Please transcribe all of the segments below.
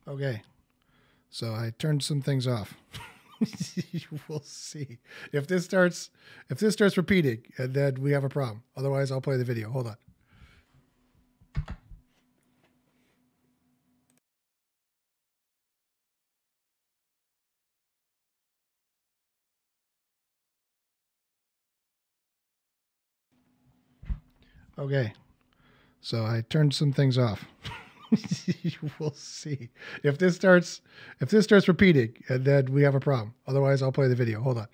Okay, so I turned some things off. We'll see if this starts repeating, and then we have a problem. Otherwise, I'll play the video. Hold on. Okay, so I turned some things off. We'll see if this starts repeating, and then we have a problem. Otherwise, I'll play the video. Hold on.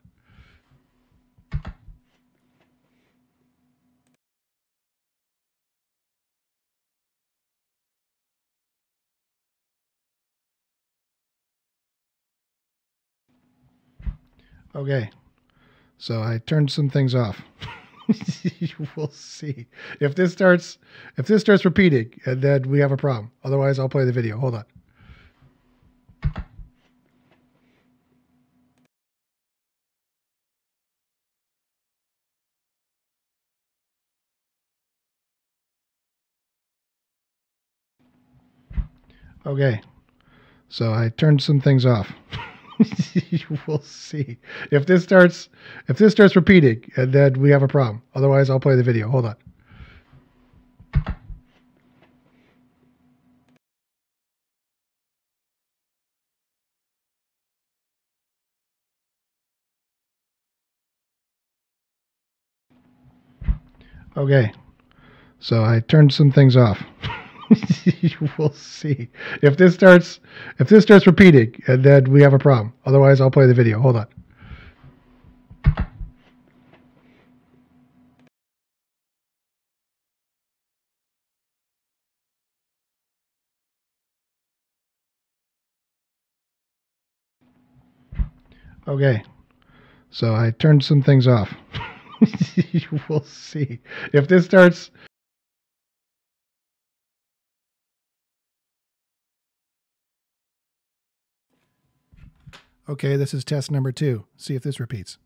Okay, so I turned some things off. We'll see if this starts repeating, and then we have a problem. Otherwise, I'll play the video. Hold on. Okay, so I turned some things off. We'll see if this starts repeating, and then we have a problem. Otherwise, I'll play the video. Hold on. Okay, so I turned some things off. We'll see if this starts repeating, and then we have a problem. Otherwise, I'll play the video. Hold on. Okay, so I turned some things off. We'll see if this starts. Okay, this is test number 2. See if this repeats.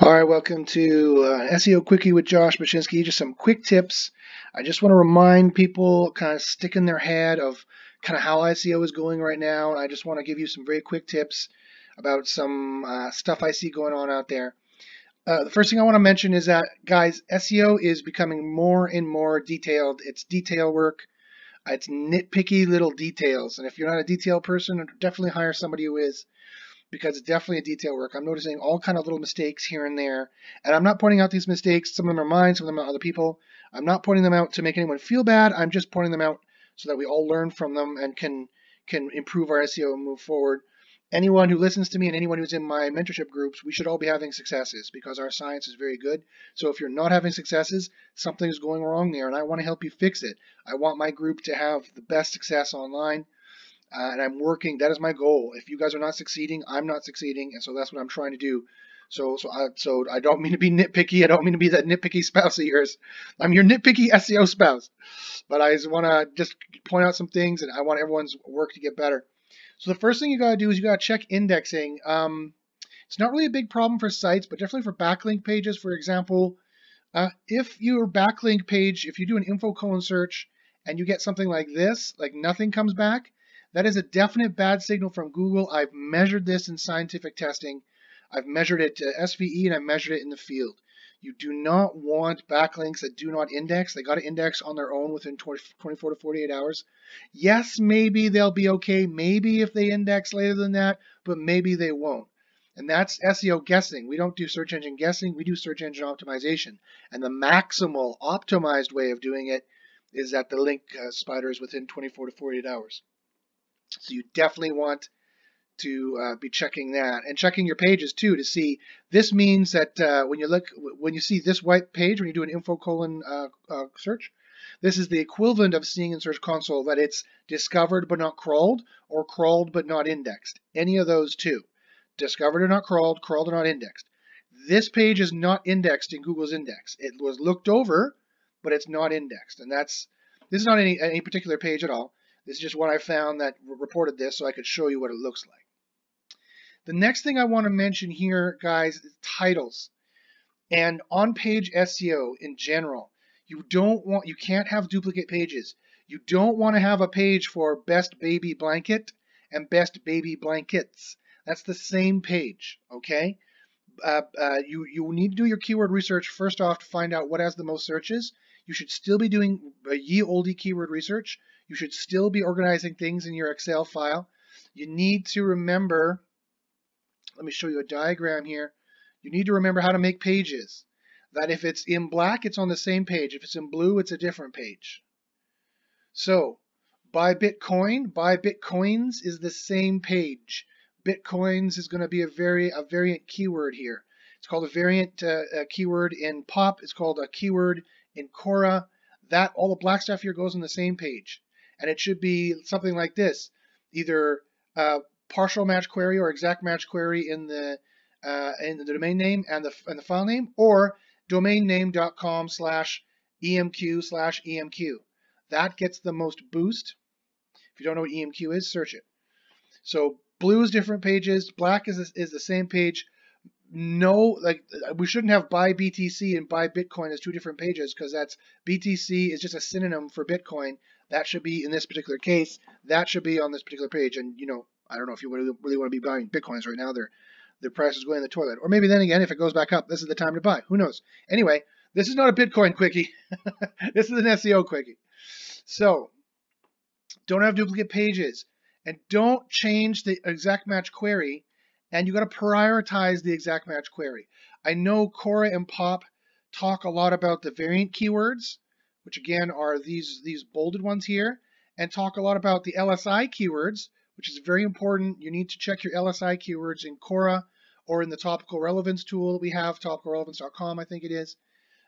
All right, welcome to SEO Quickie with Josh Baczynski. Just some quick tips. I just want to remind people, kind of stick in their head of kind of how SEO is going right now. And I just want to give you some very quick tips about some stuff I see going on out there. The first thing I want to mention is that, guys, SEO is becoming more and more detailed. It's detail work. It's nitpicky little details. And if you're not a detail person, definitely hire somebody who is, because it's definitely a detail work. I'm noticing all kind of little mistakes here and there, and I'm not pointing out these mistakes. Some of them are mine, some of them are other people. I'm not pointing them out to make anyone feel bad. I'm just pointing them out so that we all learn from them and can improve our SEO and move forward. Anyone who listens to me and anyone who's in my mentorship groups, we should all be having successes because our science is very good. So if you're not having successes, something's going wrong there, and I want to help you fix it. I want my group to have the best success online. And I'm working. That is my goal. If you guys are not succeeding, I'm not succeeding, and so that's what I'm trying to do. So I don't mean to be nitpicky. I don't mean to be that nitpicky spouse of yours. I'm your nitpicky SEO spouse. But I just want to just point out some things, and I want everyone's work to get better. So the first thing you got to do is you got to check indexing. It's not really a big problem for sites, but definitely for backlink pages. For example, if your backlink page, if you do an info colon search and you get something like this, like nothing comes back, that is a definite bad signal from Google. I've measured this in scientific testing. I've measured it to SVE and I've measured it in the field. You do not want backlinks that do not index. They got to index on their own within 24 to 48 hours. Yes, maybe they'll be okay. Maybe if they index later than that, but maybe they won't. And that's SEO guessing. We don't do search engine guessing. We do search engine optimization. And the maximal optimized way of doing it is that the link spider is within 24 to 48 hours. So you definitely want to be checking that and checking your pages too to see. This means that when you see this white page, when you do an info colon search, this is the equivalent of seeing in Search Console that it's discovered but not crawled, or crawled but not indexed. Any of those two. Discovered or not crawled, crawled or not indexed. This page is not indexed in Google's index. It was looked over, but it's not indexed. And this is not any particular page at all. This is just one I found that reported this so I could show you what it looks like. The next thing I want to mention here, guys, is titles. And on-page SEO in general, you can't have duplicate pages. You don't want to have a page for best baby blanket and best baby blankets. That's the same page, okay? You need to do your keyword research first off to find out what has the most searches. You should still be doing ye olde keyword research. You should still be organizing things in your Excel file. You need to remember, let me show you a diagram here. You need to remember how to make pages. That if it's in black, it's on the same page. If it's in blue, it's a different page. So, buy Bitcoins is the same page. Bitcoins is going to be a variant keyword here. It's called a variant keyword in POP. It's called a keyword in Quora. All the black stuff here goes on the same page. And it should be something like this. Either partial match query or exact match query in the domain name and the file name, or domainname.com/emq/emq. That gets the most boost. If you don't know what EMQ is, search it. So blue is different pages. Black is the same page. No, we shouldn't have buy BTC and buy Bitcoin as two different pages, because that's BTC is just a synonym for Bitcoin. That should be in this particular case. That should be on this particular page. And I don't know if you really want to be buying Bitcoins right now. Their price is going in the toilet. Or maybe then again, if it goes back up, this is the time to buy. Who knows? Anyway, this is not a Bitcoin quickie. This is an SEO quickie. So don't have duplicate pages. And don't change the exact match query, and you got to prioritize the exact match query. I know Quora and POP talk a lot about the variant keywords, which again are these bolded ones here, and talk a lot about the LSI keywords, which is very important. You need to check your LSI keywords in Quora or in the topical relevance tool that we have, topicalrelevance.com, I think it is.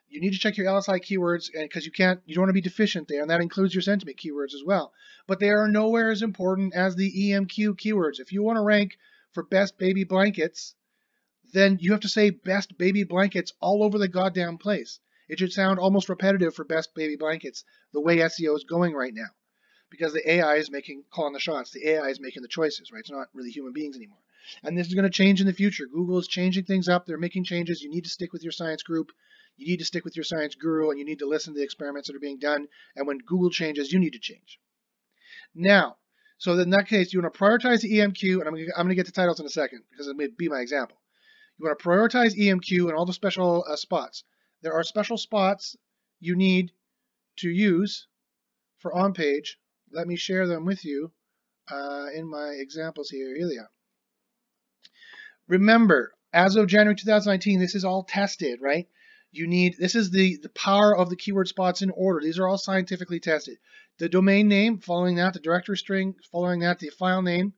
You need to check your LSI keywords because you don't want to be deficient there, and that includes your sentiment keywords as well. But they are nowhere as important as the EMQ keywords. If you want to rank for best baby blankets, then you have to say best baby blankets all over the goddamn place. It should sound almost repetitive for best baby blankets, the way SEO is going right now, because the AI is calling the shots. The AI is making the choices, right? It's not really human beings anymore. And this is going to change in the future. Google is changing things up. They're making changes. You need to stick with your science group. You need to stick with your science guru, and you need to listen to the experiments that are being done. And when Google changes, you need to change. Now, so in that case, you want to prioritize the EMQ, and I'm going to get to titles in a second because it may be my example. You want to prioritize EMQ and all the special spots. There are special spots you need to use for on-page. Let me share them with you in my examples here. Here they are. Remember, as of January 2019, this is all tested, right? This is the power of the keyword spots in order. These are all scientifically tested. The domain name, following that, the directory string, following that, the file name,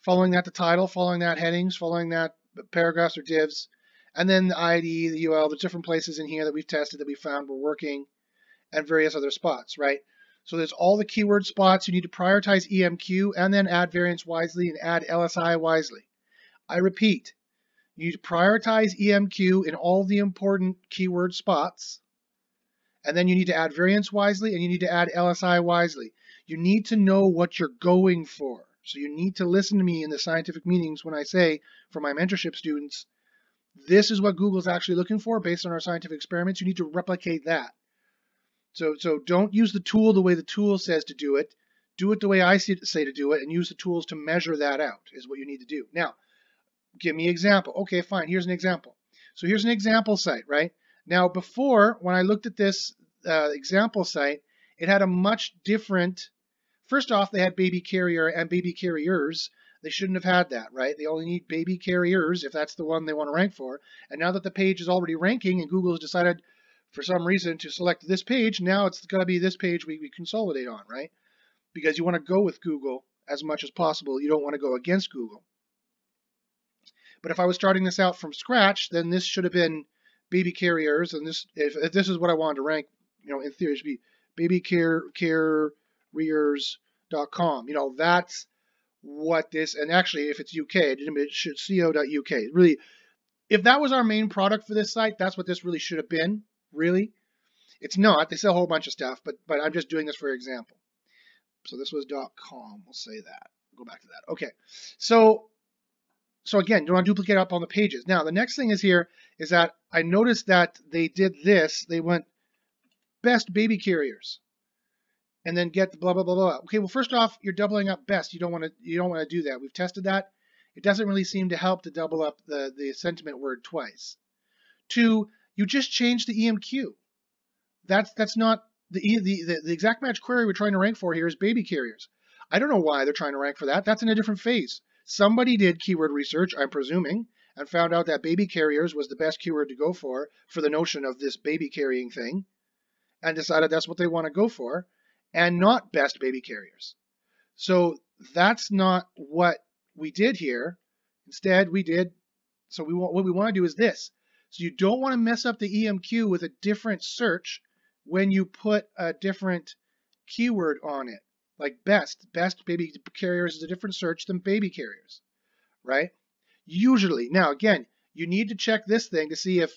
following that, the title, following that, headings, following that, paragraphs or divs, and then the ID, the UL, the different places in here that we've tested that we found were working, and various other spots, right? So there's all the keyword spots. You need to prioritize EMQ and then add variance wisely and add LSI wisely. I repeat, You need to prioritize EMQ in all the important keyword spots. And then you need to add variance wisely, and you need to add LSI wisely. You need to know what you're going for. So you need to listen to me in the scientific meetings when I say, for my mentorship students, this is what Google's actually looking for based on our scientific experiments. You need to replicate that. So don't use the tool the way the tool says to do it. Do it the way I say to do it, and use the tools to measure that out is what you need to do. Now, give me an example. Okay, fine. Here's an example. So here's an example site, right? Now, before, when I looked at this example site, it had a much different, first off, they had baby carrier and baby carriers. They shouldn't have had that, right? They only need baby carriers if that's the one they want to rank for. And now that the page is already ranking and Google has decided for some reason to select this page, now it's got to be this page we consolidate on, right? Because you want to go with Google as much as possible. You don't want to go against Google. But if I was starting this out from scratch, then this should have been baby carriers, and this, if this is what I wanted to rank, in theory, it should be babycarriers.com. That's what this, and actually, if it's UK, it should co.uk. Really, if that was our main product for this site, that's what this really should have been. Really, it's not. They sell a whole bunch of stuff, but I'm just doing this for example. So this was .com. We'll say that. Go back to that. Okay, so again, you want to duplicate up on the pages. Now, the next thing is here is that I noticed that they did this. They went best baby carriers, and then get the blah blah blah blah. Okay, well, first off, you're doubling up best. You don't want to do that. We've tested that. It doesn't really seem to help to double up the sentiment word twice. 2, you just changed the EMQ. That's not the exact match query we're trying to rank for here is baby carriers. I don't know why they're trying to rank for that. That's in a different phase. Somebody did keyword research, I'm presuming, and found out that baby carriers was the best keyword to go for the notion of this baby carrying thing, and decided that's what they want to go for, and not best baby carriers. So that's not what we did here. Instead, we did, so what we want to do is this. So you don't want to mess up the EMQ with a different search when you put a different keyword on it. Like best baby carriers is a different search than baby carriers, right? Usually. Now, again, you need to check this thing to see if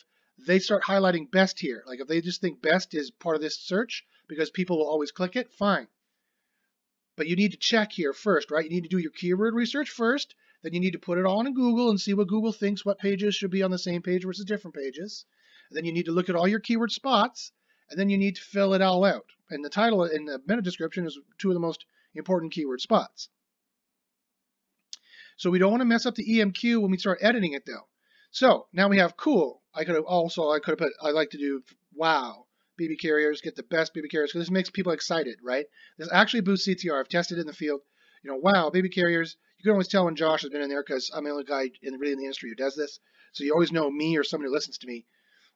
they start highlighting best here. Like if they just think best is part of this search because people will always click it, fine. But you need to check here first, right? You need to do your keyword research first. Then you need to put it all in Google and see what Google thinks what pages should be on the same page versus different pages. And then you need to look at all your keyword spots, and then you need to fill it all out. And the title and the meta description is 2 of the most important keyword spots. So we don't want to mess up the EMQ when we start editing it though. So now we have cool. I could have put, I like to do wow, baby carriers, get the best baby carriers, because this makes people excited, right? This actually boosts CTR. I've tested it in the field. Wow, baby carriers. You can always tell when Josh has been in there because I'm the only guy really in the industry who does this. So you always know me or someone who listens to me.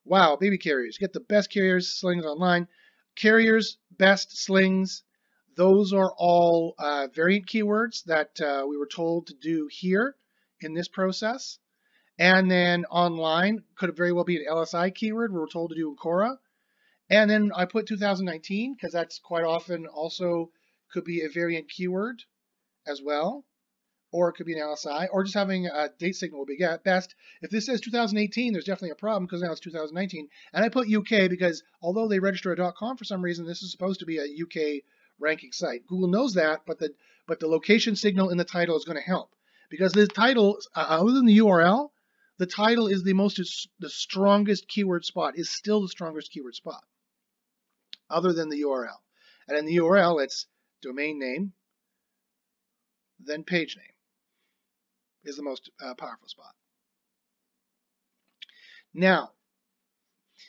Wow, baby carriers. Get the best carriers, slings online. Carriers, best slings. Those are all variant keywords that we were told to do here in this process. And then online could very well be an LSI keyword we were told to do in Quora. And then I put 2019 because that's quite often also could be a variant keyword as well. Or it could be an LSI, or just having a date signal would be best. If this says 2018, there's definitely a problem because now it's 2019. And I put UK because although they register a .com for some reason, this is supposed to be a UK ranking site. Google knows that, but the location signal in the title is going to help because the title, other than the URL, the title is the strongest keyword spot. Is still the strongest keyword spot, other than the URL. And in the URL, it's domain name, then page name. Is the most powerful spot. Now,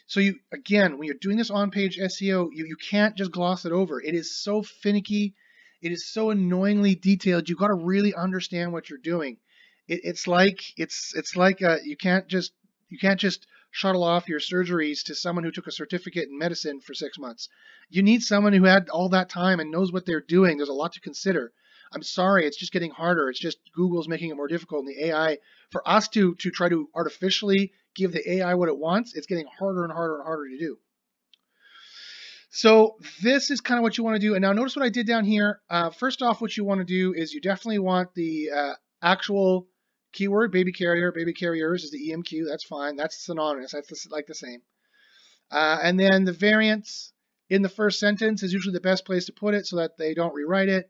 so again, when you're doing this on-page SEO, you can't just gloss it over. It is so finicky. It is so annoyingly detailed. You've got to really understand what you're doing. It's like you can't just shuttle off your surgeries to someone who took a certificate in medicine for 6 months. You need someone who had all that time and knows what they're doing. There's a lot to consider. I'm sorry, it's just getting harder. It's just Google's making it more difficult, and the AI, for us to try to artificially give the AI what it wants, it's getting harder and harder and harder to do. So this is kind of what you want to do. And now notice what I did down here. First off, what you want to do is you definitely want the actual keyword, baby carrier, baby carriers is the EMQ. That's fine. That's synonymous. That's like the same. And then the variance in the first sentence is usually the best place to put it so that they don't rewrite it.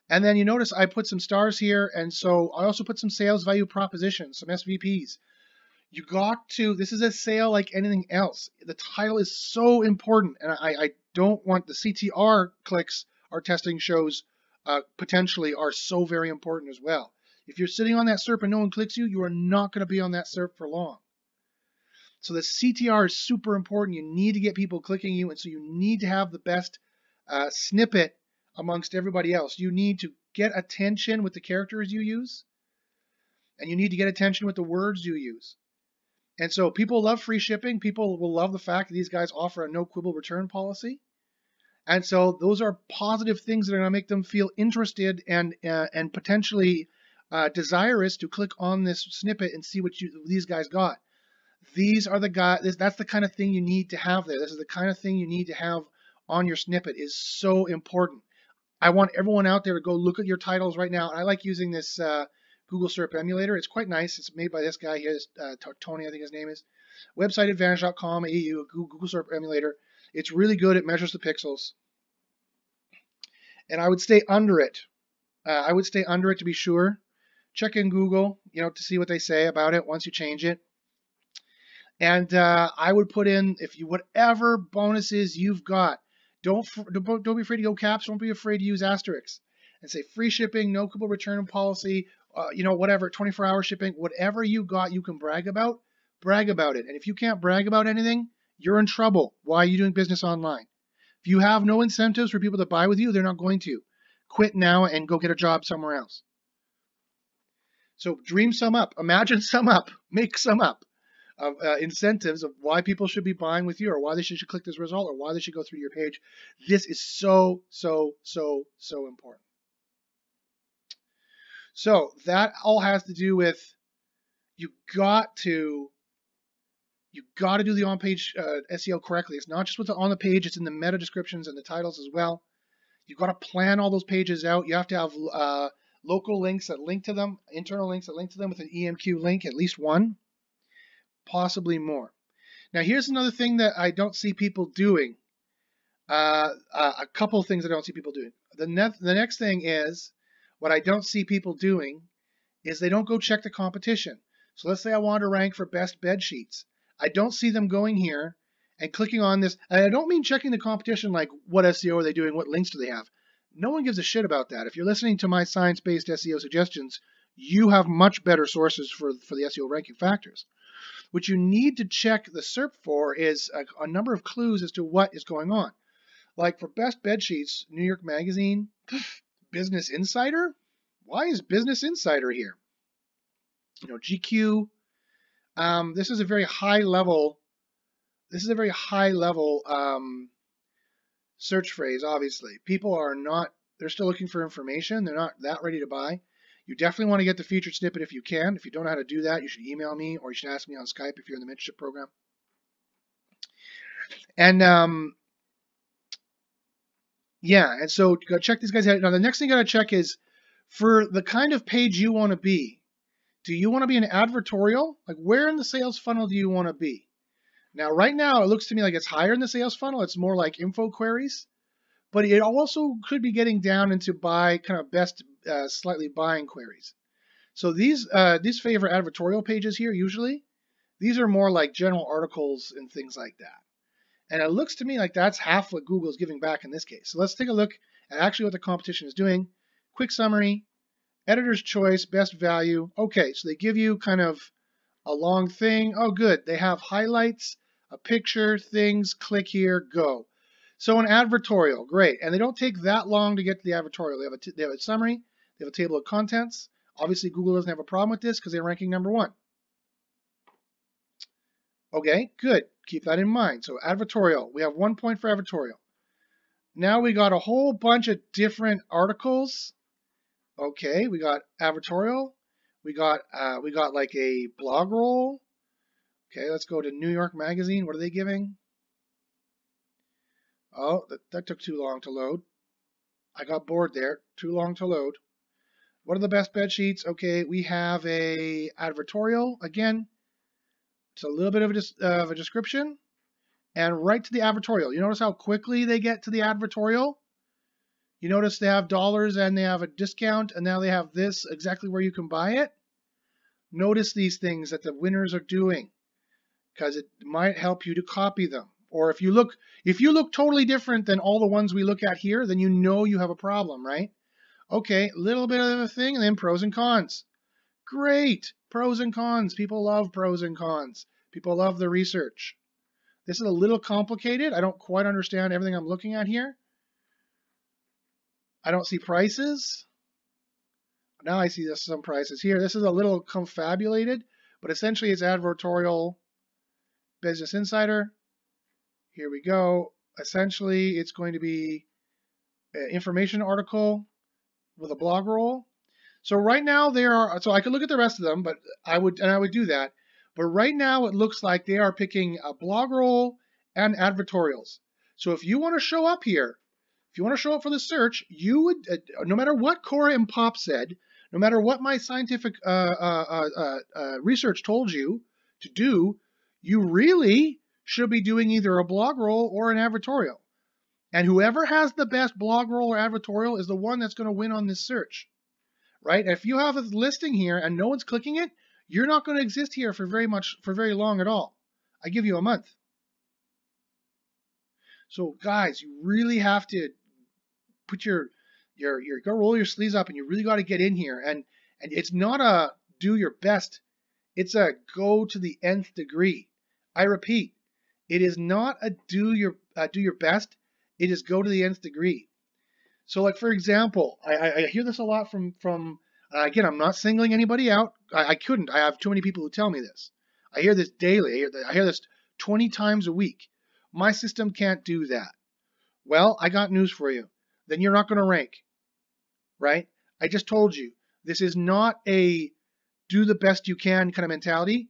And then you notice I put some stars here, and so I also put some sales value propositions, some SVPs. You got to, this is a sale like anything else. The title is so important, and I don't want the CTR clicks our testing shows potentially are so very important as well. If you're sitting on that SERP and no one clicks you, you are not going to be on that SERP for long. So the CTR is super important. You need to get people clicking you, and so you need to have the best snippet amongst everybody else. You need to get attention with the characters you use, and you need to get attention with the words you use. And so people love free shipping. People will love the fact that these guys offer a no quibble return policy. And so those are positive things that are going to make them feel interested and potentially desirous to click on this snippet and see what these guys got. These are the guys. That's the kind of thing you need to have there. This is the kind of thing you need to have on your snippet. Is so important. I want everyone out there to go look at your titles right now. I like using this Google SERP emulator. It's quite nice. It's made by this guy here, Tony, I think his name is. Websiteadvantage.com, AU, Google SERP emulator. It's really good. It measures the pixels. And I would stay under it. I would stay under it to be sure. Check in Google, to see what they say about it once you change it. And I would put in, whatever bonuses you've got, don't be afraid to go caps. Don't be afraid to use asterisks and say free shipping, no quibble return policy, whatever, 24-hour shipping, whatever you got, you can brag about it. And if you can't brag about anything, you're in trouble. Why are you doing business online? If you have no incentives for people to buy with you, they're not going to. Quit now and go get a job somewhere else. So dream some up, imagine some up, make some up of incentives of why people should be buying with you, or why they should click this result, or why they should go through your page. This is so important. So that all has to do with you got to do the on-page SEO correctly. It's not just what's on the page, it's in the meta descriptions and the titles as well. You've got to plan all those pages out. You have to have local links that link to them, internal links that link to them with an EMQ link, at least one, possibly more. Now here's another thing that I don't see people doing. A couple of things I don't see people doing. The next thing is, what I don't see people doing is they don't go check the competition. So let's say I want to rank for best bed sheets. I don't see them going here and clicking on this. And I don't mean checking the competition like what SEO are they doing, what links do they have. No one gives a shit about that. If you're listening to my science-based SEO suggestions, you have much better sources for the SEO ranking factors. What you need to check the SERP for is a number of clues as to what is going on. Like for best bed sheets, New York Magazine, Business Insider. Why is Business Insider here? GQ. This is a very high level. This is a very high level search phrase. Obviously, people are not. They're still looking for information. They're not that ready to buy. You definitely want to get the featured snippet if you can. If you don't know how to do that, you should email me or you should ask me on Skype if you're in the mentorship program. And yeah, and so you gotta check these guys out. Now the next thing you gotta check is for the kind of page you want to be. Do you want to be an advertorial? Like where in the sales funnel do you want to be? Now right now it looks to me like it's higher in the sales funnel. It's more like info queries, but it also could be getting down into kind of best slightly buying queries. So these favor advertorial pages here usually. These are more like general articles and things like that. And it looks to me like that's half what Google is giving back in this case. So let's take a look at actually what the competition is doing. Quick summary, editor's choice, best value. Okay, so they give you kind of a long thing. Oh, good. They have highlights, a picture, things, click here, go. So an advertorial, great. And they don't take that long to get to the advertorial. They have a summary, they have a table of contents. Obviously, Google doesn't have a problem with this because they're ranking #1. Okay, good. Keep that in mind. So advertorial, we have 1 point for advertorial. Now we got a whole bunch of different articles. Okay, we got advertorial. We got like a blog roll. Okay, let's go to New York Magazine. What are they giving? Oh, that took too long to load. I got bored there. Too long to load. What are the best bed sheets? Okay, we have a advertorial. Again, it's a little bit of a description. And right to the advertorial. You notice how quickly they get to the advertorial? You notice they have dollars and they have a discount, and now they have this exactly where you can buy it. Notice these things that the winners are doing, because it might help you to copy them. Or if you look totally different than all the ones we look at here, then you know you have a problem, right? Okay, a little bit of a thing, and then pros and cons. Great, pros and cons. People love pros and cons. People love the research. This is a little complicated. I don't quite understand everything I'm looking at here. I don't see prices. Now I see some prices here. This is a little confabulated, but essentially it's advertorial Business Insider. Here we go. Essentially, it's going to be an information article with a blog roll. So right now so I could look at the rest of them, but I would do that. But right now it looks like they are picking a blog roll and advertorials. So if you want to show up here, if you want to show up for the search, you would, no matter what Cora and Pop said, no matter what my scientific research told you to do, you really should be doing either a blog roll or an advertorial. And whoever has the best blog roll or advertorial is the one that's going to win on this search, right? If you have a listing here and no one's clicking it, you're not going to exist here for very long at all. I give you a month. So guys, you really have to put go roll your sleeves up, and you really got to get in here. And it's not a do your best. It's a go to the nth degree. I repeat, it is not a do your best. It is go to the nth degree. So like, for example, I hear this a lot from again, I'm not singling anybody out. I couldn't. I have too many people who tell me this. I hear this daily. I hear this 20 times a week. My system can't do that. Well, I got news for you. Then you're not going to rank, right? I just told you, this is not a do the best you can kind of mentality.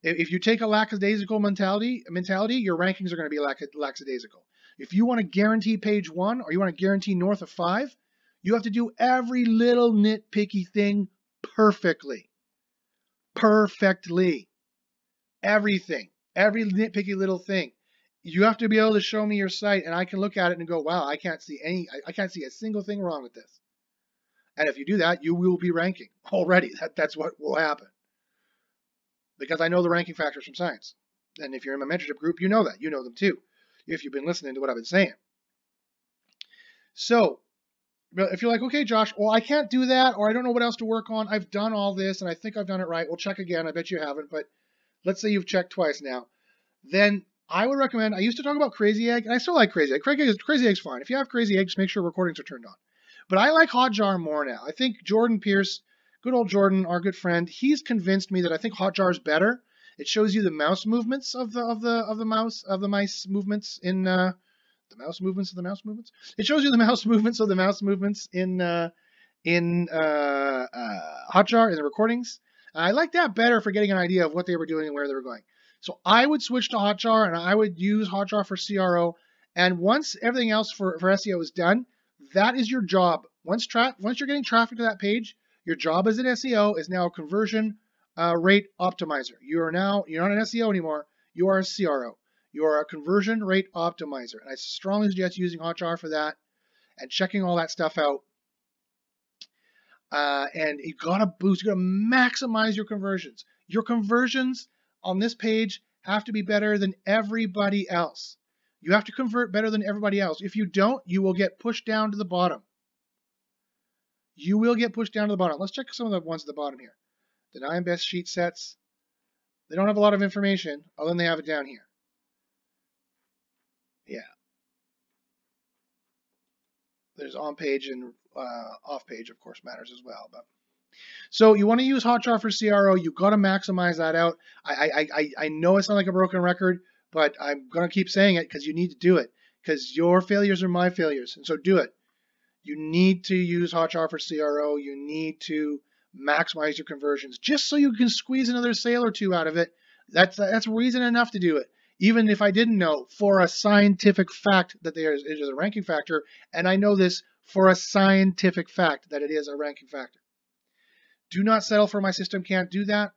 If you take a lackadaisical mentality, your rankings are going to be lackadaisical. If you want to guarantee page 1 or you want to guarantee north of 5, you have to do every little nitpicky thing perfectly. Perfectly. Everything. Every nitpicky little thing. You have to be able to show me your site, and I can look at it and go, wow, I can't see a single thing wrong with this. And if you do that, you will be ranking already. That's what will happen. Because I know the ranking factors from science. And if you're in my mentorship group, you know that. You know them too, if you've been listening to what I've been saying. So, if you're like, okay, Josh, well, I can't do that, or I don't know what else to work on. I've done all this, and I think I've done it right. Well, check again. I bet you haven't, but let's say you've checked twice now. Then I would recommend, I used to talk about Crazy Egg, and I still like Crazy Egg. Crazy Egg's fine. If you have Crazy Egg, just make sure recordings are turned on. But I like Hotjar more now. I think Jordan Pierce, good old Jordan, our good friend, he's convinced me that I think Hotjar is better. It shows you the mouse movements of the mice movements in the mouse movements of the mouse movements. It shows you the mouse movements of the mouse movements in Hotjar in the recordings. I like that better for getting an idea of what they were doing and where they were going. So I would switch to Hotjar, and I would use Hotjar for CRO. And once everything else for SEO is done, that is your job. Once you're getting traffic to that page, your job as an SEO is now a conversion rate optimizer. You're not an SEO anymore. You are a CRO. You are a conversion rate optimizer. And I strongly suggest using Hotjar for that and checking all that stuff out. And you gotta boost, you gotta maximize your conversions. Your conversions on this page have to be better than everybody else. You have to convert better than everybody else. If you don't, you will get pushed down to the bottom. You will get pushed down to the bottom. Let's check some of the ones at the bottom here. The 9 best sheet sets. They don't have a lot of information, other than they have it down here. Yeah. There's on page and off page, of course, matters as well. But so you want to use Hotjar for CRO. You've got to maximize that out. I know it's not like a broken record, but I'm going to keep saying it because you need to do it. Because your failures are my failures, and so do it. You need to use Hotjar for CRO. You need to maximize your conversions just so you can squeeze another sale or two out of it. That's reason enough to do it. Even if I didn't know for a scientific fact that it is a ranking factor, and I know this for a scientific fact that it is a ranking factor. Do not settle for my system can't do that.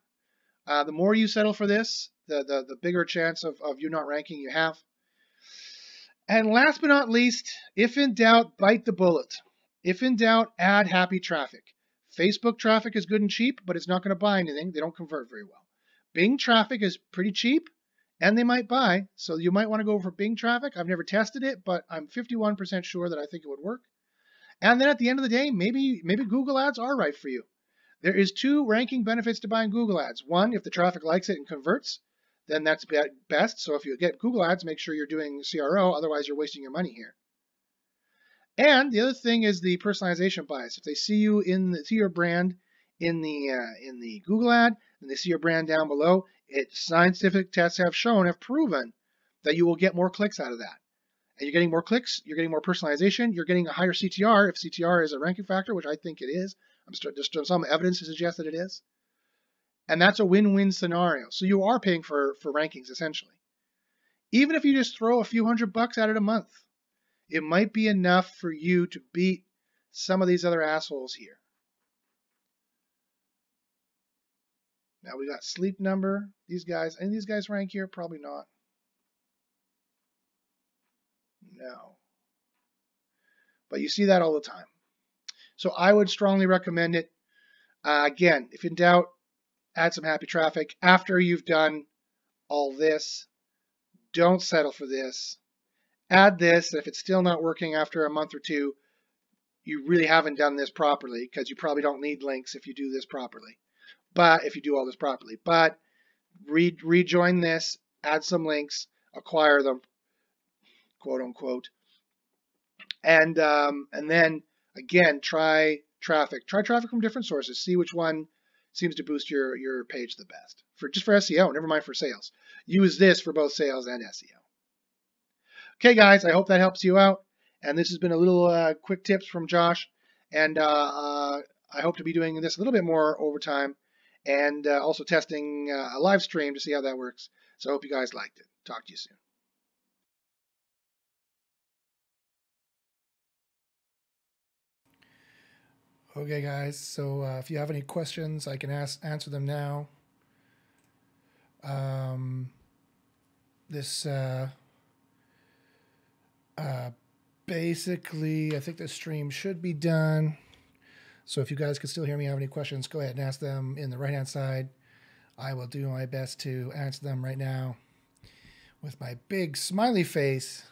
The more you settle for this, the bigger chance of you not ranking you have. And last but not least, if in doubt, bite the bullet. If in doubt, add happy traffic. Facebook traffic is good and cheap, but it's not going to buy anything. They don't convert very well. Bing traffic is pretty cheap, and they might buy. So you might want to go for Bing traffic. I've never tested it, but I'm 51% sure that I think it would work. And then at the end of the day, maybe Google ads are right for you. There is 2 ranking benefits to buying Google ads. One, if the traffic likes it and converts, then that's best. So if you get Google ads, make sure you're doing CRO, otherwise you're wasting your money here. And the other thing is the personalization bias. If they see you see your brand in the Google ad, and they see your brand down below, scientific tests have proven that you will get more clicks out of that. And you're getting more clicks, you're getting more personalization, you're getting a higher CTR if CTR is a ranking factor, which I think it is. Just some evidence to suggest that it is. And that's a win-win scenario. So you are paying for rankings, essentially. Even if you just throw a few $100 at it a month, it might be enough for you to beat some of these other assholes here. Now we got Sleep Number. These guys, any of these guys rank here? Probably not. No. But you see that all the time. So I would strongly recommend it. Again, if in doubt, add some happy traffic. After you've done all this, don't settle for this. Add this. If it's still not working after a month or 2, you really haven't done this properly, because you probably don't need links if you do this properly. But if you do all this properly, but rejoin this, add some links, acquire them, quote unquote, and then again try traffic. Try traffic from different sources. See which one seems to boost your page the best. Just for SEO, never mind for sales. Use this for both sales and SEO. Okay, guys, I hope that helps you out. And this has been a little quick tips from Josh. And I hope to be doing this a little bit more over time, and also testing a live stream to see how that works. So I hope you guys liked it. Talk to you soon. Okay, guys, so if you have any questions, I can answer them now. Basically, I think the stream should be done. So if you guys can still hear me, have any questions, go ahead and ask them in the right-hand side. I will do my best to answer them right now with my big smiley face.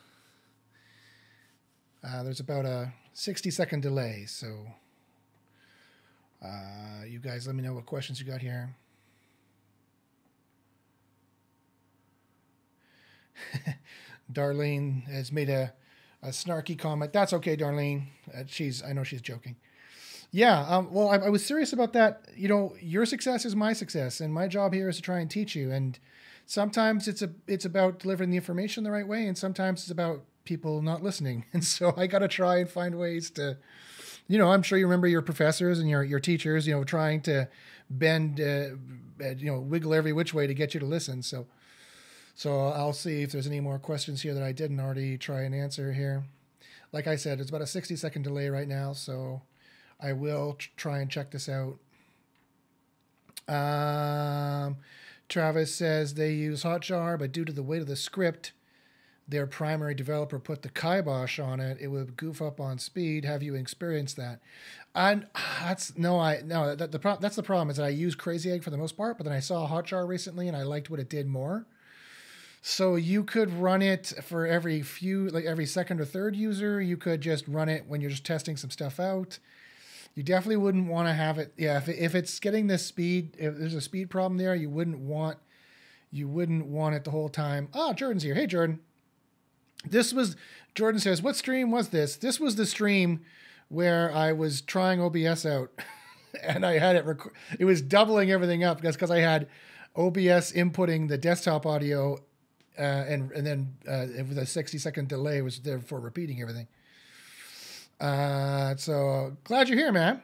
There's about a 60-second delay, so you guys let me know what questions you got here. Darlene has made a snarky comment. That's okay, Darlene. I know she's joking. Yeah, well, I was serious about that. You know, your success is my success, and my job here is to try and teach you. And sometimes it's about delivering the information the right way, and sometimes it's about people not listening. And so I got to try and find ways to, you know, I'm sure you remember your professors and your teachers, you know, trying to bend, wiggle every which way to get you to listen. So I'll see if there's any more questions here that I didn't already try and answer here. Like I said, it's about a 60-second delay right now, so I will try and check this out. Travis says they use Hotjar, but due to the weight of the script, their primary developer put the kibosh on it. It would goof up on speed. Have you experienced that? And that's the problem is that I use Crazy Egg for the most part, but then I saw Hotjar recently and I liked what it did more. So you could run it for every second or third user. You could just run it when you're just testing some stuff out. You definitely wouldn't want to have it. Yeah, if it's getting this speed, if there's a speed problem there, you wouldn't want it the whole time. Ah, Jordan's here. Hey, Jordan. Jordan says, what stream was this? This was the stream where I was trying OBS out, and I had it was doubling everything up because I had OBS inputting the desktop audio, and then with a 60-second delay was there for repeating everything. So glad you're here, man.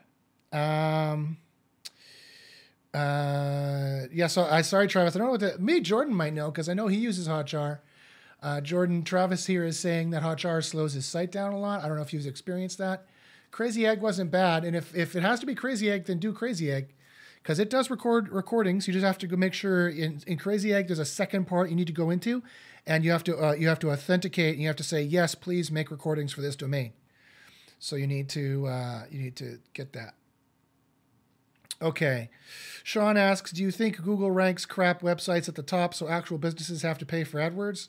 Yeah, so sorry, Travis. I don't know what Jordan might know, because I know he uses Hotjar. Travis here is saying that Hotjar slows his site down a lot. I don't know if you've experienced that. Crazy Egg wasn't bad, and if it has to be Crazy Egg, then do Crazy Egg. because it does record recordings. You just have to go make sure in Crazy Egg there's a second part you need to go into, and you have to authenticate, and you have to say yes, please make recordings for this domain. So you need to get that. Okay. Sean asks, do you think Google ranks crap websites at the top so actual businesses have to pay for AdWords?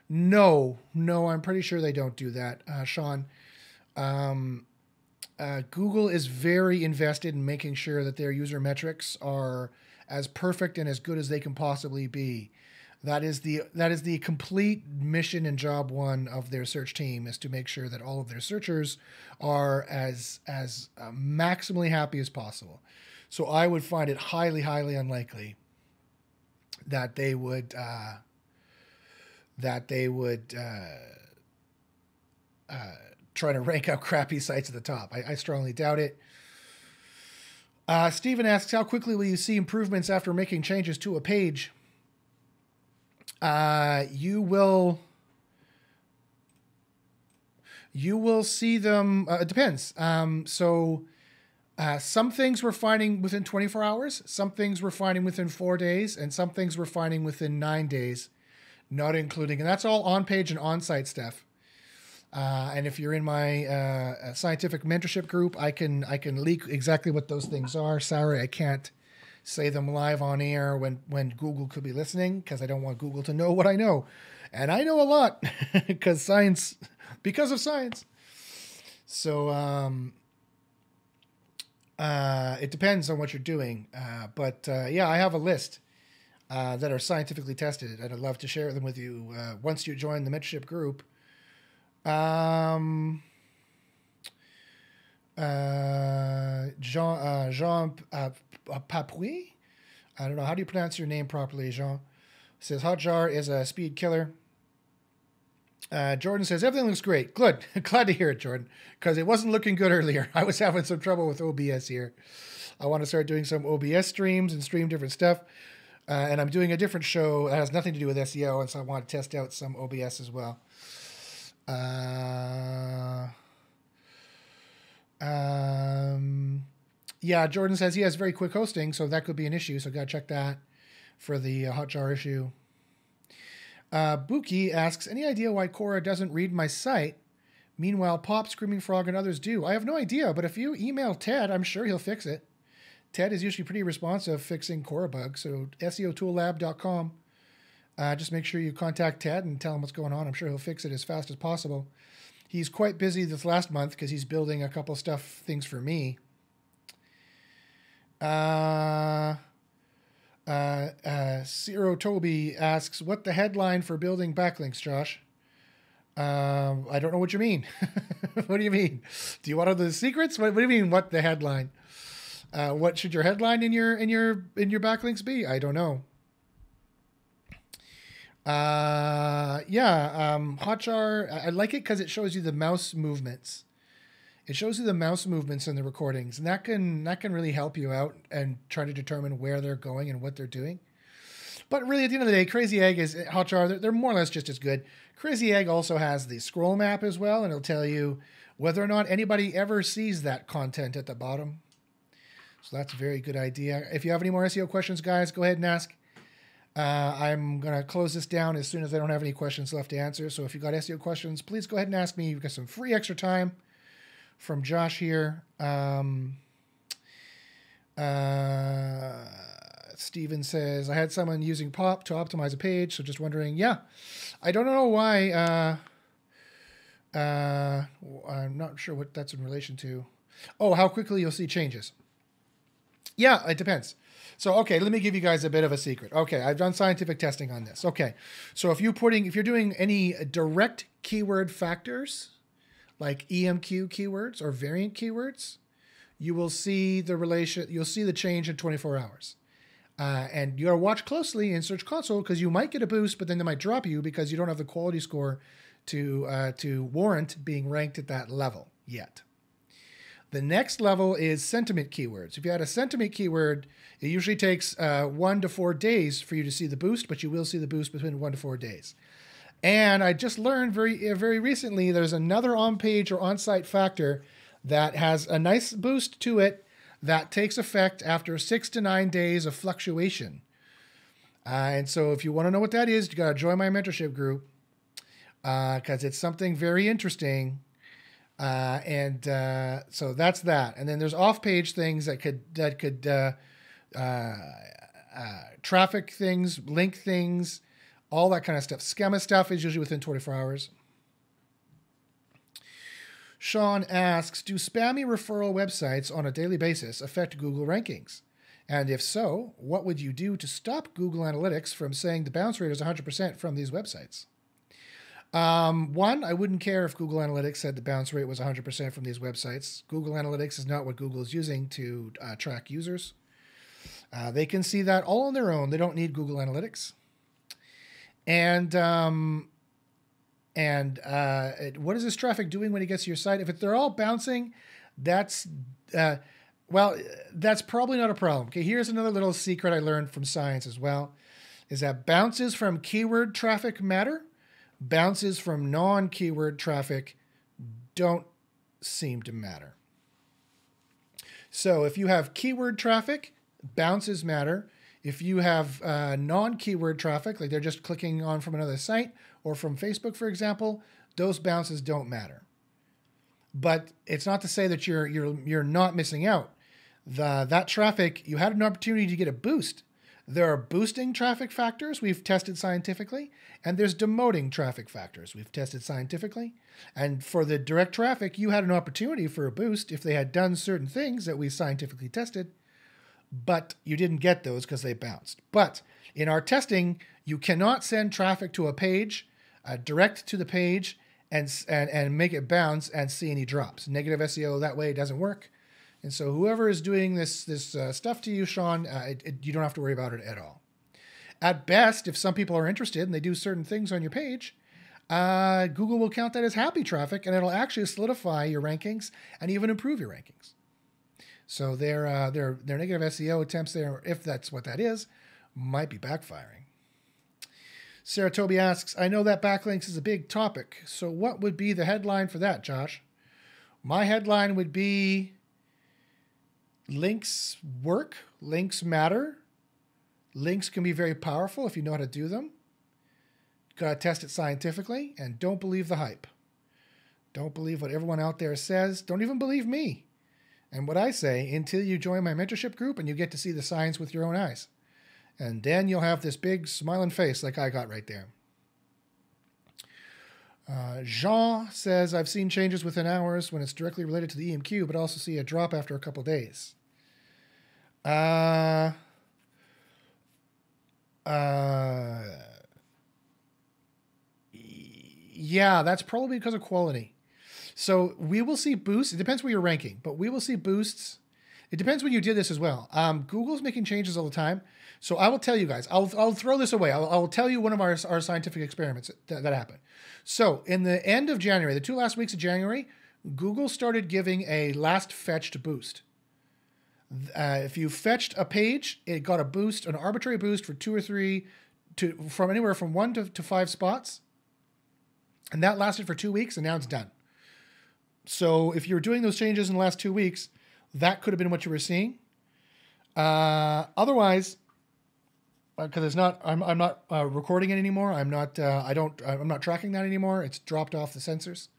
No, I'm pretty sure they don't do that, Sean. Google is very invested in making sure that their user metrics are as perfect and as good as they can possibly be. That is the complete mission and job one of their search team, is to make sure that all of their searchers are as maximally happy as possible. So I would find it highly, highly unlikely that they would try to rank out crappy sites at the top. I strongly doubt it. Steven asks, how quickly will you see improvements after making changes to a page? You will see them. It depends. Some things we're finding within 24 hours, some things we're finding within 4 days, and some things we're finding within 9 days, not including, and that's all on-page and on-site stuff. And if you're in my scientific mentorship group, I can leak exactly what those things are. Sorry, I can't say them live on air when Google could be listening, because I don't want Google to know what I know. And I know a lot because of science. So it depends on what you're doing. But yeah, I have a list that are scientifically tested, and I'd love to share them with you once you join the mentorship group. Jean Papouy, I don't know, how do you pronounce your name properly, Jean? Says Hotjar is a speed killer. Jordan says everything looks great. Good. Glad to hear it, Jordan, because it wasn't looking good earlier. I was having some trouble with OBS here. I want to start doing some OBS streams and stream different stuff. And I'm doing a different show that has nothing to do with SEO, and so I want to test out some OBS as well. Yeah, Jordan says he has very quick hosting, so that could be an issue. So got to check that for the Hotjar issue. Buki asks, any idea why Quora doesn't read my site? Meanwhile, Pop, Screaming Frog, and others do. I have no idea, but if you email Ted, I'm sure he'll fix it. Ted is usually pretty responsive fixing Quora bugs, so SEOtoollab.com. Just make sure you contact Ted and tell him what's going on. I'm sure he'll fix it as fast as possible. He's quite busy this last month because he's building a couple things for me. Ciro Toby asks, what the headline for building backlinks, Josh? I don't know what you mean. What do you mean? Do you want all the secrets? What do you mean, what the headline? What should your headline in your backlinks be? I don't know. Hotjar, I like it because it shows you the mouse movements. It shows you the mouse movements in the recordings, and that can really help you out and try to determine where they're going and what they're doing. But really, at the end of the day, Crazy Egg is Hotjar. They're more or less just as good. Crazy Egg also has the scroll map as well, and it'll tell you whether or not anybody ever sees that content at the bottom. So that's a very good idea. If you have any more SEO questions, guys, go ahead and ask. I'm going to close this down as soon as I don't have any questions left to answer. So if you've got SEO questions, please go ahead and ask me. You've got some free extra time from Josh here. Steven says, I had someone using Pop to optimize a page, so just wondering. Yeah, I don't know why. I'm not sure what that's in relation to. Oh, how quickly you'll see changes. Yeah, it depends. So, okay, let me give you guys a bit of a secret. Okay, I've done scientific testing on this. Okay, so if you're doing any direct keyword factors, like EMQ keywords or variant keywords, you will see you'll see the change in 24 hours. And you gotta watch closely in Search Console because you might get a boost, but then they might drop you because you don't have the quality score to warrant being ranked at that level yet. The next level is sentiment keywords. If you had a sentiment keyword, it usually takes 1 to 4 days for you to see the boost, but you will see the boost between 1 to 4 days. And I just learned very recently there's another on-page or on-site factor that has a nice boost to it that takes effect after 6 to 9 days of fluctuation. And so if you want to know what that is, you got to join my mentorship group because it's something very interesting. So that's that. And then there's off-page things that could traffic things, link things, all that kind of stuff. Schema stuff is usually within 24 hours. Sean asks, do spammy referral websites on a daily basis affect Google rankings? And if so, what would you do to stop Google Analytics from saying the bounce rate is 100% from these websites? One, I wouldn't care if Google Analytics said the bounce rate was 100% from these websites. Google Analytics is not what Google is using to track users. They can see that all on their own. They don't need Google Analytics. And what is this traffic doing when it gets to your site? If they're all bouncing, that's probably not a problem. Okay, here's another little secret I learned from science as well, is that bounces from keyword traffic matter. Bounces from non-keyword traffic don't seem to matter. So if you have keyword traffic, bounces matter. If you have non-keyword traffic, like they're just clicking on from another site or from Facebook, for example, those bounces don't matter. But it's not to say that you're not missing out. That traffic, you had an opportunity to get a boost. There are boosting traffic factors we've tested scientifically, and there's demoting traffic factors we've tested scientifically. And for the direct traffic, you had an opportunity for a boost if they had done certain things that we scientifically tested, but you didn't get those because they bounced. But in our testing, you cannot send traffic to a page, direct to the page, and make it bounce and see any drops. Negative SEO that way doesn't work. And so whoever is doing this stuff to you, Sean, you don't have to worry about it at all. At best, if some people are interested and they do certain things on your page, Google will count that as happy traffic, and it'll actually solidify your rankings and even improve your rankings. So their negative SEO attempts there, if that's what that is, might be backfiring. Sarah Toby asks, I know that backlinks is a big topic, so what would be the headline for that, Josh? My headline would be, links work, links matter, links can be very powerful if you know how to do them. Gotta test it scientifically, and don't believe the hype. Don't believe what everyone out there says. Don't even believe me and what I say until you join my mentorship group and you get to see the science with your own eyes. And then you'll have this big smiling face like I got right there. Jean says, I've seen changes within hours when it's directly related to the EMQ, but also see a drop after a couple days. Yeah, that's probably because of quality. So we will see boosts. It depends where you're ranking, but we will see boosts. It depends when you did this as well. Google's making changes all the time. So I will tell you guys, I'll throw this away. I'll tell you one of our scientific experiments that happened. So in the end of January, the 2 last weeks of January, Google started giving a last fetched boost. If you fetched a page, it got a boost, an arbitrary boost for 2 or 3, from anywhere from 1 to 5 spots. And that lasted for 2 weeks, and now it's done. So if you were doing those changes in the last 2 weeks, that could have been what you were seeing. Otherwise, because it's not, I'm not recording it anymore. I'm not tracking that anymore. It's dropped off the sensors.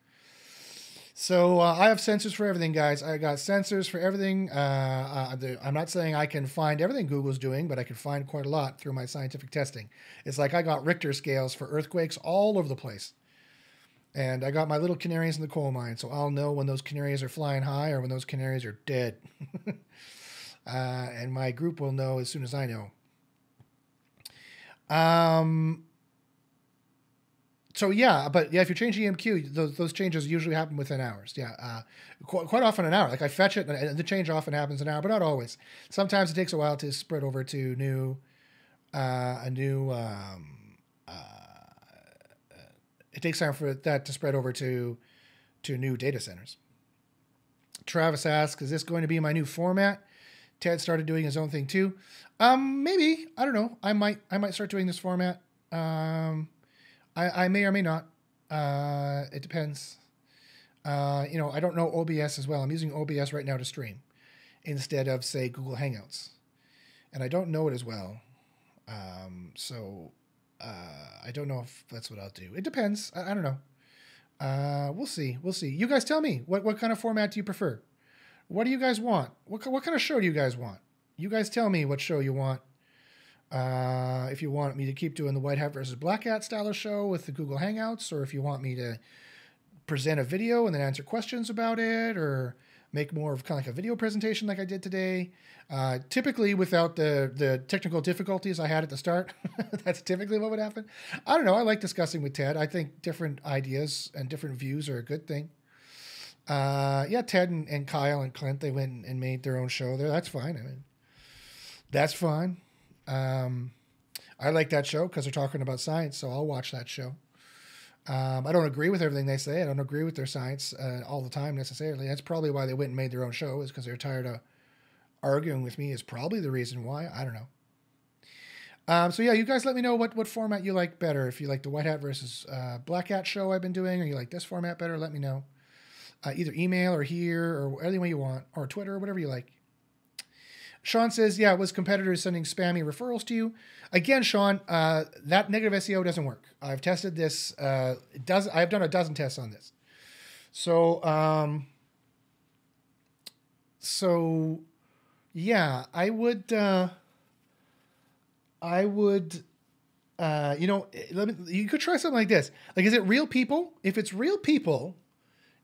So I have sensors for everything, guys. I got sensors for everything. I'm not saying I can find everything Google's doing, but I can find quite a lot through my scientific testing. It's like I got Richter scales for earthquakes all over the place. And I got my little canaries in the coal mine, so I'll know when those canaries are flying high or when those canaries are dead. And my group will know as soon as I know. So yeah, but yeah, if you change EMQ, those changes usually happen within hours. Yeah, quite often an hour. Like I fetch it, and the change often happens an hour, but not always. Sometimes it takes a while to spread over to it takes time for that to spread over to new data centers. Travis asks, "Is this going to be my new format?" Ted started doing his own thing too. Maybe, I don't know. I might start doing this format. I may or may not. It depends. I don't know OBS as well. I'm using OBS right now to stream. instead of, say, Google Hangouts. And I don't know it as well. I don't know if that's what I'll do. It depends. I don't know. We'll see. We'll see. You guys tell me. What kind of format do you prefer? What do you guys want? What kind of show do you guys want? You guys tell me what show you want. If you want me to keep doing the white hat versus black hat style of show with the Google Hangouts, or if you want me to present a video and then answer questions about it, or make more of kind of like a video presentation like I did today. Typically without the technical difficulties I had at the start. That's typically what would happen. I don't know. I like discussing with Ted. I think different ideas and different views are a good thing. Yeah, Ted and Kyle and Clint, they went and made their own show there. That's fine. I mean, that's fine. I like that show because they're talking about science, so I'll watch that show. I don't agree with everything they say. I don't agree with their science all the time necessarily. That's probably why they went and made their own show, is because they're tired of arguing with me, is probably the reason why. I don't know. So yeah, you guys let me know what format you like better. If you like the white hat versus black hat show I've been doing, or you like this format better, let me know. Either email or here or any way you want, or Twitter or whatever you like. Sean says, yeah, it was competitors sending spammy referrals to you. Again, Sean, that negative SEO doesn't work. I've tested this. I've done a dozen tests on this. So yeah, I would, you could try something like this. Like, is it real people? If it's real people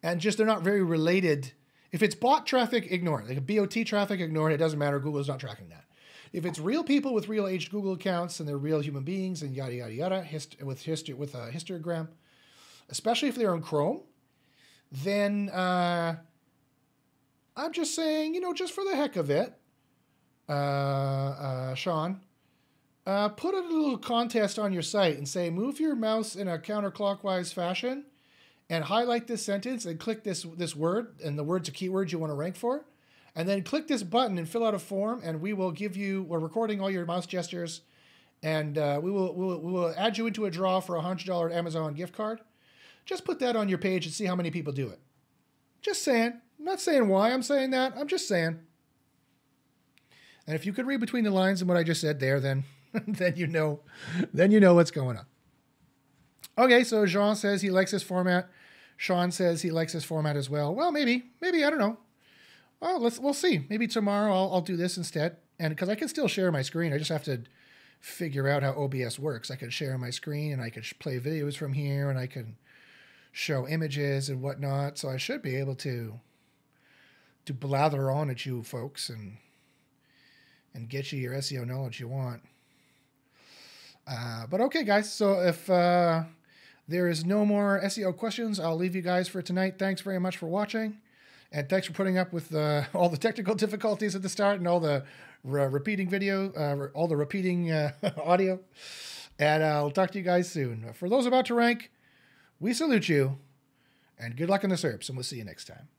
and just they're not very related. If it's bot traffic, ignore it. Like a BOT traffic, ignore it. It doesn't matter. Google's not tracking that. If it's real people with real aged Google accounts and they're real human beings and yada, yada, yada, with a histogram, especially if they're on Chrome, then I'm just saying, just for the heck of it, Sean, put a little contest on your site and say, move your mouse in a counterclockwise fashion and highlight this sentence and click this word, and the word's a keyword you want to rank for. And then click this button and fill out a form, and we're recording all your mouse gestures, and we will add you into a draw for a $100 Amazon gift card. Just put that on your page and see how many people do it. Just saying. I'm not saying why I'm saying that. I'm just saying. And if you could read between the lines in what I just said there, then you know what's going on. Okay, so Jean says he likes this format. Sean says he likes this format as well. Well, maybe, I don't know. Well, we'll see. Maybe tomorrow I'll do this instead. And because I can still share my screen, I just have to figure out how OBS works. I can share my screen and I can play videos from here and I can show images and whatnot. So I should be able to blather on at you folks and get you your SEO knowledge you want. But okay, guys. So if there is no more SEO questions, I'll leave you guys for tonight. Thanks very much for watching. And thanks for putting up with all the technical difficulties at the start and all the repeating video, all the repeating audio. And I'll talk to you guys soon. For those about to rank, we salute you. And good luck in the SERPs, and we'll see you next time.